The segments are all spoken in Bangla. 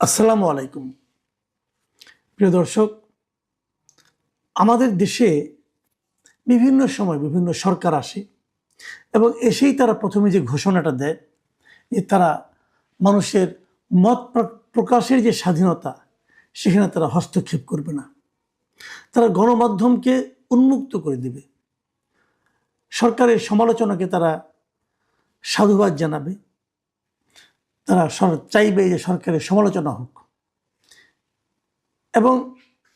আসসালামু আলাইকুম। প্রিয় দর্শক, আমাদের দেশে বিভিন্ন সময় বিভিন্ন সরকার আসে এবং এসেই তারা প্রথমে যে ঘোষণাটা দেয় যে তারা মানুষের মত প্রকাশের যে স্বাধীনতা সেখানে তারা হস্তক্ষেপ করবে না, তারা গণমাধ্যমকে উন্মুক্ত করে দেবে, সরকারের সমালোচনাকে তারা সাধুবাদ জানাবে, তারা চাইবে যে সরকারের সমালোচনা হোক। এবং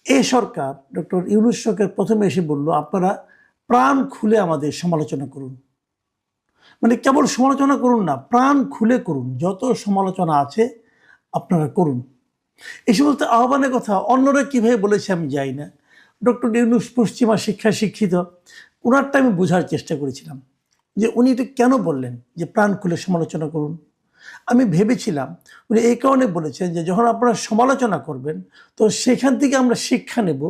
এই সরকার ডক্টর ইউনূস সরকার প্রথমে এসে বলল, আপনারা প্রাণ খুলে আমাদের সমালোচনা করুন। মানে কেবল সমালোচনা করুন না, প্রাণ খুলে করুন, যত সমালোচনা আছে আপনারা করুন। এই সমস্ত আহ্বানের কথা অন্যরা কীভাবে বলেছে আমি যাই না। ডক্টর ইউনূস পশ্চিমা শিক্ষায় শিক্ষিত, ওনারটা আমি বোঝার চেষ্টা করেছিলাম যে উনি এটা কেন বললেন যে প্রাণ খুলে সমালোচনা করুন। আমি ভেবেছিলাম উনি এই কারণে বলেছেন যে যখন আপনারা সমালোচনা করবেন তো সেখান থেকে আমরা শিক্ষা নেব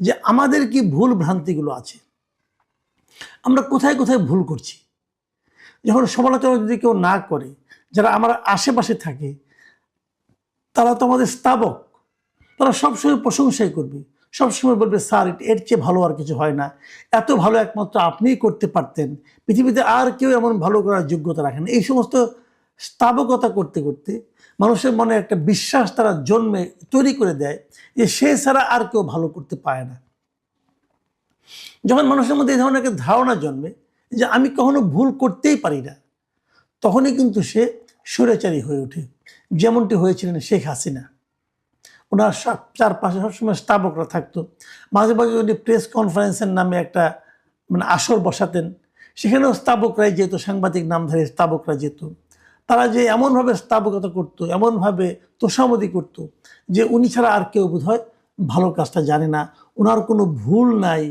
যে আমাদের কি ভুল ভ্রান্তিগুলো আছে, আমরা কোথায় কোথায় ভুল করছি। যখন সমালোচনা যদি কেউ না করে, যারা আমার আশেপাশে থাকে তারা তো আমাদের স্থাবক, তারা সবসময় প্রশংসাই করবে, সবসময় বলবে স্যার এর চেয়ে ভালো আর কিছু হয় না, এত ভালো একমাত্র আপনিই করতে পারতেন, পৃথিবীতে আর কেউ এমন ভালো করার যোগ্যতা রাখেন। এই সমস্ত স্থাবকতা করতে করতে মানুষের মনে একটা বিশ্বাস তারা জন্মে তৈরি করে দেয় যে সে ছাড়া আর কেউ ভালো করতে পারে না। যখন মানুষের মধ্যে এই ধরনের একটা ধারণা জন্মে যে আমি কখনো ভুল করতেই পারি না, তখনই কিন্তু সে স্বৈরাচারী হয়ে ওঠে, যেমনটি হয়েছিলেন শেখ হাসিনা। ওনার চারপাশে সবসময় স্থাবকরা থাকতো। মাঝে মাঝে উনি প্রেস কনফারেন্সের নামে একটা আসর বসাতেন, সেখানেও স্থাবকরাই যেত, সাংবাদিক নামধারী স্থাবকরা যেত। তারা যে এমনভাবে স্থাবকতা করতো, এমনভাবে তোষামদি করতো যে উনি ছাড়া আর কেউ বোধহয় ভালো কাজটা জানে না, ওনার কোনো ভুল নাই,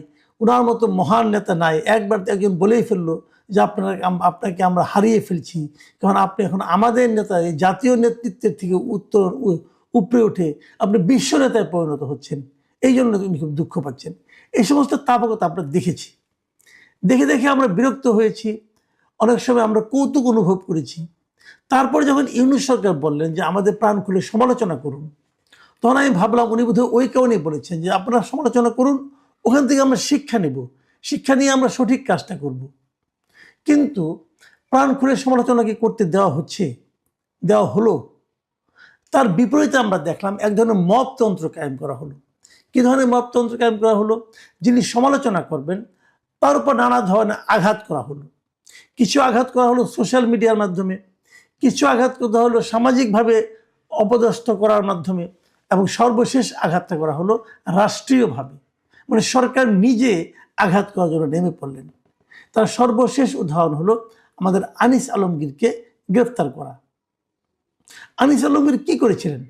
ওনার মতো মহান নেতা নাই। একবার একজন বলেই ফেললো যে আপনাকে আমরা হারিয়ে ফেলছি, কারণ আপনি এখন আমাদের নেতা, এই জাতীয় নেতৃত্বের থেকে উপরে উঠে আপনি বিশ্ব নেতায় পরিণত হচ্ছেন, এই জন্য উনি খুব দুঃখ পাচ্ছেন। এই সমস্ত স্থাপকতা আমরা দেখেছি, দেখে দেখে আমরা বিরক্ত হয়েছি, অনেক সময় আমরা কৌতুক অনুভব করেছি। তারপর যখন ইউনূস সরকার বললেন যে আমাদের প্রাণ খুলে সমালোচনা করুন, তখন আমি ভাবলাম উনি বোধহয় ওই কারণেই বলেছেন যে আপনারা সমালোচনা করুন, ওখান থেকে আমরা শিক্ষা নেব, শিক্ষা নিয়ে আমরা সঠিক কাজটা করব। কিন্তু প্রাণ খুলে সমালোচনা কি করতে দেওয়া হচ্ছে, দেওয়া হলো? তার বিপরীতে আমরা দেখলাম এক ধরনের মবতন্ত্র কায়েম করা হলো। কী ধরনের মবতন্ত্র কায়েম করা হলো? যিনি সমালোচনা করবেন তার উপর নানা ধরনের আঘাত করা হলো। কিছু আঘাত করা হলো সোশ্যাল মিডিয়ার মাধ্যমে, কিছু আঘাত করা হলো সামাজিকভাবে অপদস্থ করার মাধ্যমে, এবং সর্বশেষ আঘাতটা করা হলো রাষ্ট্রীয়ভাবে। মানে সরকার নিজে আঘাত করার জন্য নেমে পড়লেন। তার সর্বশেষ উদাহরণ হলো আমাদের আনিস আলমগীরকে গ্রেফতার করা। আনিস আলমগীর কি করেছিলেন?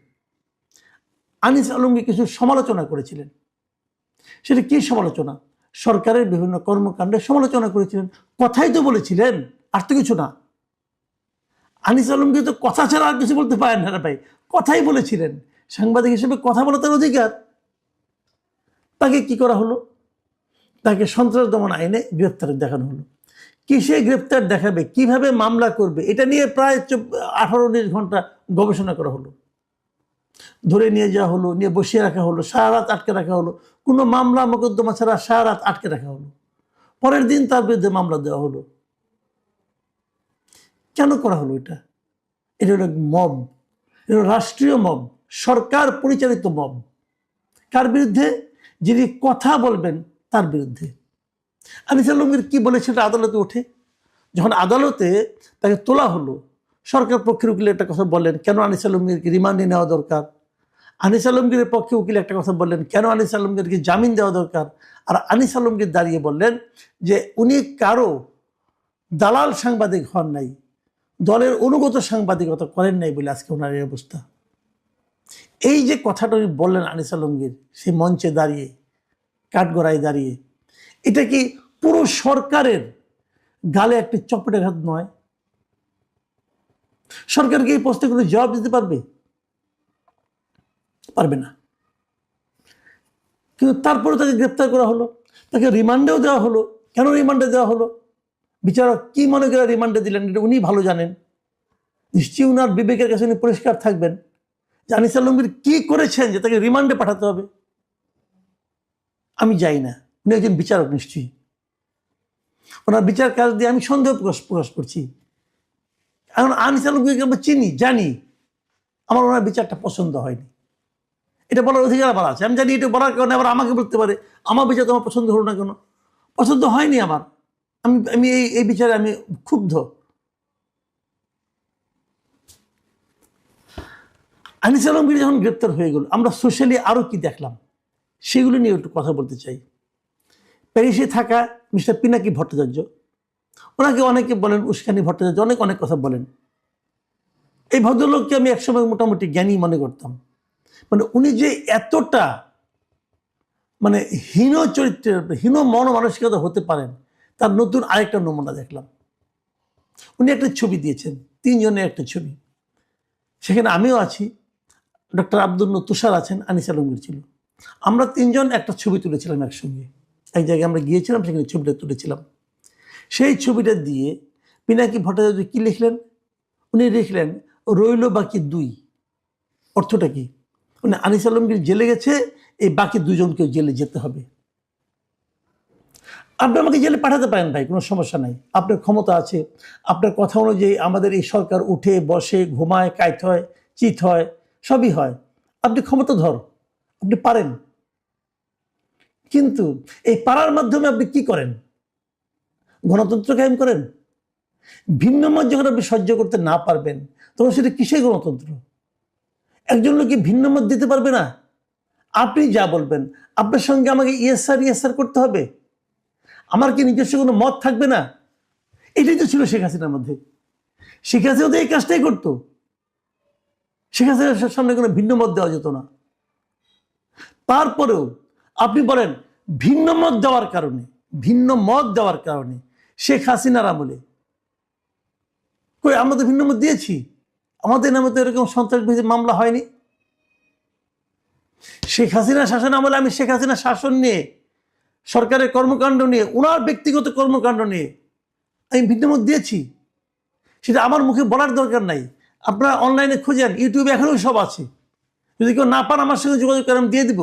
আনিস আলমগীর কিছু সমালোচনা করেছিলেন। সেটা কি সমালোচনা? সরকারের বিভিন্ন কর্মকাণ্ডের সমালোচনা করেছিলেন, কথাই তো বলেছিলেন, আর তো কিছু না। আনিস আলমগীর তো কথা ছাড়া আর কিছু বলতে পারেন না ভাই, কথাই বলেছিলেন। সাংবাদিক হিসেবে কথা বলা তার অধিকার। তাকে কি করা হলো? তাকে সন্ত্রাস দমন আইনে গ্রেপ্তার দেখানো হলো। কিসে গ্রেপ্তার দেখাবে, কিভাবে মামলা করবে, এটা নিয়ে প্রায় 18-19 ঘন্টা গবেষণা করা হলো। ধরে নিয়ে যাওয়া হলো, নিয়ে বসিয়ে রাখা হলো, সারা রাত আটকে রাখা হলো, কোনো মামলা মোকদ্দমা ছাড়া সারা রাত আটকে রাখা হলো। পরের দিন তার বিরুদ্ধে মামলা দেওয়া হলো। কেন করা হলো এটা? এটা হলো মব, এটা রাষ্ট্রীয় মব, সরকার পরিচালিত মব। কার বিরুদ্ধে? যিনি কথা বলবেন তার বিরুদ্ধে। আনিস আলমগীর কি বলেছে সেটা আদালতে ওঠে। যখন আদালতে তাকে তোলা হলো, সরকার পক্ষের উকিল একটা কথা বললেন, কেন আনিস আলমগীরকে রিমান্ডে নেওয়া দরকার। আনিস আলমগীরের পক্ষে উকিল একটা কথা বললেন, কেন আনিস আলমগীরকে জামিন দেওয়া দরকার। আর আনিস আলমগীর দাঁড়িয়ে বললেন যে উনি কারো দালাল সাংবাদিক হন নাই, দলের অনুগত সাংবাদিকতা করেন নাই বলে আজকে ওনার এই অবস্থা। এই যে কথাটা উনি বললেন আনিস আলমগীর সেই মঞ্চে দাঁড়িয়ে, কাঠগড়ায় দাঁড়িয়ে, এটা কি পুরো সরকারের গালে একটি চপেটাঘাত নয়? সরকার কি এই প্রশ্নে কোনো জবাব দিতে পারবে? পারবে না। কিন্তু তারপরে তাকে গ্রেপ্তার করা হলো, তাকে রিমান্ডেও দেওয়া হলো। কেন রিমান্ডে দেওয়া হলো? বিচারক কি মনে করে রিমান্ডে দিলেন এটা উনি ভালো জানেন। নিশ্চয়ই উনার বিবেকের কাছে উনি পরিষ্কার থাকবেন যে আনিস আলমগীর কি করেছেন যে তাকে রিমান্ডে পাঠাতে হবে? আমি যাই না, উনি একজন বিচারক নিশ্চয়ই, ওনার বিচার কাজ দিয়ে আমি সন্দেহ প্রকাশ করছি। এখন আনিস আলমগীরকে আমরা চিনি, জানি, আমার ওনার বিচারটা পছন্দ হয়নি, এটা বলার অধিকার আমার আছে। আমি জানি এটা বলার কারণে আবার আমাকে বলতে পারে আমার বিচার তোমার পছন্দ হলো না কেন। পছন্দ হয়নি আমার, আমি এই বিচারে আমি ক্ষুব্ধ। আনিস আলমগীর যখন গ্রেপ্তার হয়ে গেল, আমরা সোশ্যালি আরও কি দেখলাম সেগুলো নিয়ে একটু কথা বলতে চাই। প্যারিসে থাকা মিস্টার পিনাকি ভট্টাচার্য, ওনাকে অনেকে বলেন উস্কানি ভট্টাচার্য, অনেক কথা বলেন। এই ভদ্রলোককে আমি একসময় মোটামুটি জ্ঞানী মনে করতাম। মানে উনি যে এতটা মানে হীন চরিত্রের, হীন মনমানসিকতা হতে পারেন, তার নতুন আরেকটা নমুনা দেখলাম। উনি একটা ছবি দিয়েছেন, 3 জনের একটা ছবি, সেখানে আমিও আছি, ডক্টর আব্দুল তুষার আছেন, আনিস আলমগীর ছিল। আমরা 3 জন একটা ছবি তুলেছিলাম একসঙ্গে, এক জায়গায় আমরা গিয়েছিলাম, সেখানে ছবিটা তুলেছিলাম। সেই ছবিটা দিয়ে পিনাকি ভট্টাচার্য কি লিখলেন? উনি লিখলেন রইল বাকি 2। অর্থটা কি? উনি আনিস আলমগীর জেলে গেছে, এই বাকি 2 জনকেও জেলে যেতে হবে। আপনি আমাকে জেলে পাঠাতে পারেন ভাই, কোনো সমস্যা নাই, আপনার ক্ষমতা আছে। আপনার কথা অনুযায়ী আমাদের এই সরকার উঠে বসে, ঘুমায়, কাইত হয়, চিত হয়, সবই হয়। আপনি ক্ষমতাধর, আপনি পারেন। কিন্তু এই পারার মাধ্যমে আপনি কি করেন? গণতন্ত্র কায়েম করেন? ভিন্ন মত যখন আপনি সহ্য করতে না পারবেন, তখন সেটা কিসের গণতন্ত্র? একজন লোককে ভিন্ন মত দিতে পারবে না। আপনি যা বলবেন, আপনার সঙ্গে আমাকে ইয়েস স্যার করতে হবে? আমার কি নিজস্ব কোনো মত থাকবে না? এটাই তো ছিল শেখ হাসিনার মধ্যে। শেখ হাসিনা তো এই কাজটাই করতো। শেখ হাসিনার সামনে কোনো ভিন্ন মত দেওয়া যেত না। তারপরেও আপনি বলেন ভিন্ন মত দেওয়ার কারণে শেখ হাসিনার আমলে কই আমরা তো ভিন্ন মত দিয়েছি, আমাদের নামে তো এরকম সন্ত্রাসবাদী মামলা হয়নি। শেখ হাসিনা শাসন আমলে আমি শেখ হাসিনা শাসন নিয়ে, সরকারের কর্মকাণ্ড নিয়ে, ওনার ব্যক্তিগত কর্মকাণ্ড নিয়ে আমি ভিন্নমত দিয়েছি। সেটা আমার মুখে বলার দরকার নাই, আপনারা অনলাইনে খুঁজেন, ইউটিউবে এখনও সব আছে। যদি কেউ না পান আমার সঙ্গে যোগাযোগ করে আমি দিয়ে দিব।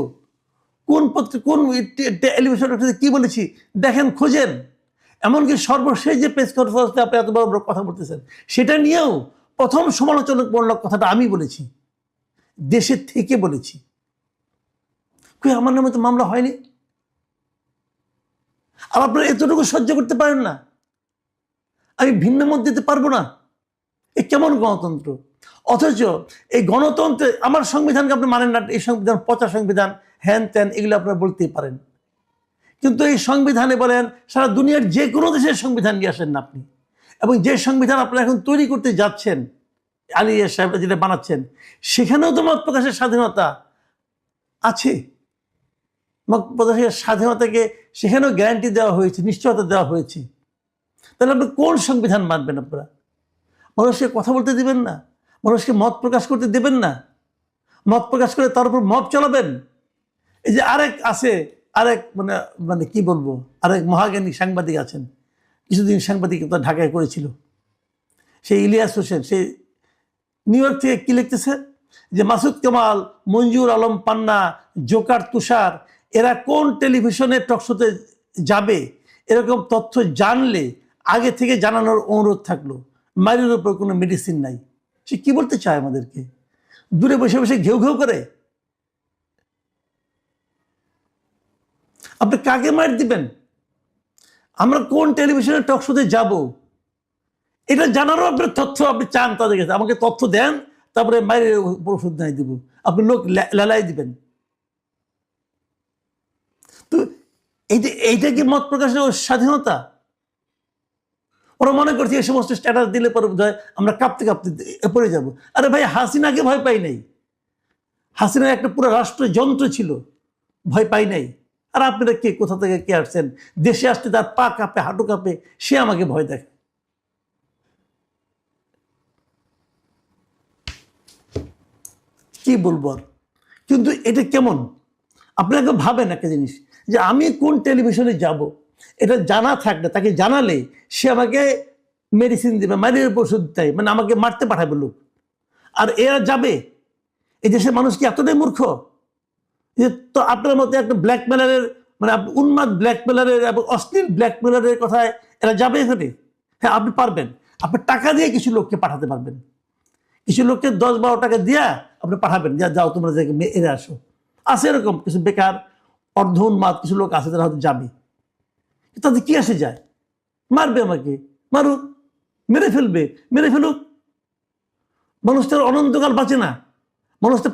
কোন কোন টেলিভিশন কি বলেছি দেখেন, খোঁজেন। এমনকি সর্বশেষ যে প্রেস কনফারেন্সে আপনি এত বড় কথা বলতেছেন, সেটা নিয়েও প্রথম সমালোচনামূলক কথাটা আমি বলেছি, দেশের থেকে বলেছি। কই আমার নামে তো মামলা হয়নি। আর আপনারা এতটুকু সহ্য করতে পারেন না, আমি ভিন্ন মত দিতে পারবো না? এ কেমন গণতন্ত্র? অথচ এই গণতন্ত্রে আমার সংবিধানকে আপনি মানেন না, এই সংবিধান পচা সংবিধান, হ্যান ত্যান, এগুলো আপনারা বলতেই পারেন। কিন্তু এই সংবিধানে বলেন সারা দুনিয়ার যে কোনো দেশের সংবিধান নিয়ে আসেন না আপনি, এবং যে সংবিধান আপনারা এখন তৈরি করতে যাচ্ছেন, আলিয়া সাহেব যেটা বানাচ্ছেন, সেখানেও তো মত প্রকাশের স্বাধীনতা আছে। মত প্রকাশের স্বাধীনতাকে সেখানেও গ্যারান্টি দেওয়া হয়েছে, নিশ্চয়তা দেওয়া হয়েছে। তাহলে আপনি কোন সংবিধান মানবেন? আপনারা মানুষকে কথা বলতে দিবেন না, মানুষকে মত প্রকাশ করতে দেবেন না, মত প্রকাশ করে তার উপর মত চালাবেন। এই যে আরেক মানে কি বলবো, আরেক মহাজ্ঞানী সাংবাদিক আছেন, কিছুদিন সাংবাদিকতা ঢাকায় করেছিল, সেই ইলিয়াস হোসেন, সে নিউ ইয়র্ক থেকে কি লিখতেছে যে মাসুদ কামাল, মঞ্জুর আলম পান্না, জোকার তুষার, এরা কোন টেলিভিশনের টকশোতে যাবে, এরকম তথ্য জানলে আগে থেকে জানানোর অনুরোধ থাকলো, মায়ের উপর কোনো মেডিসিন নাই। সে কি বলতে চায় আমাদেরকে? দূরে বসে বসে ঘেউ ঘেউ করে। আপনি কাকে মার দিবেন? আমরা কোন টেলিভিশনের টকশোতে যাব, এটা জানারও আপনার তথ্য আপনি চান তাদের কাছে। আমাকে তথ্য দেন, তারপরে মায়ের উপর ওষুধ নাই দিব, আপনি লোক লেলাই দিবেন। তো এইটা কি মত প্রকাশের স্বাধীনতা? ওরা মনে করছে এই সমস্ত স্ট্যাটাস দিলে পরে বোধ হয় আমরা কাঁপতে কাঁপতে পড়ে যাব। আরে ভাই, হাসিনাকে ভয় পাই নাই, হাসিনা একটা পুরো রাষ্ট্রযন্ত্র ছিল, ভয় পাই নাই। আর আপনারা কে, কোথা থেকে কে আসছেন? দেশে আসতে তার পা কাঁপে, হাঁটু কাঁপে, সে আমাকে ভয় দেখে। কি বলবো আর? কিন্তু এটা কেমন? আপনাকে ভাবেন একটা জিনিস, যে আমি কোন টেলিভিশনে যাব এটা জানা থাকলে, তাকে জানালে সে আমাকে মেডিসিন দেবে, মায়ের ওষুধ দেয়, মানে আমাকে মারতে পাঠাবে লোক। আর এরা যাবে, এই দেশের মানুষ কি এতটাই মূর্খ যে তো আপনার মতো একটা ব্ল্যাকমেলারের মানে উন্মাদ ব্ল্যাকমেলারের এবং অশ্লীল ব্ল্যাকমেলারের কথায় এরা যাবে এখানে? হ্যাঁ, আপনি পারবেন। আপনি টাকা দিয়ে কিছু লোককে পাঠাতে পারবেন, কিছু লোককে 10-12 টাকা দিয়া আপনি পাঠাবেন, যাও তোমরা এরে আসো। আছে এরকম কিছু বেকার অর্ধ উন্মাদ কিছু লোক আছে যারা হয়তো যাবে, তাদের কি আসে যায়? মারবে আমাকে, মারুক, মেরে ফেলবে, মেরে ফেলুক। মানুষটার অনন্তকাল বাঁচে না, মানুষটা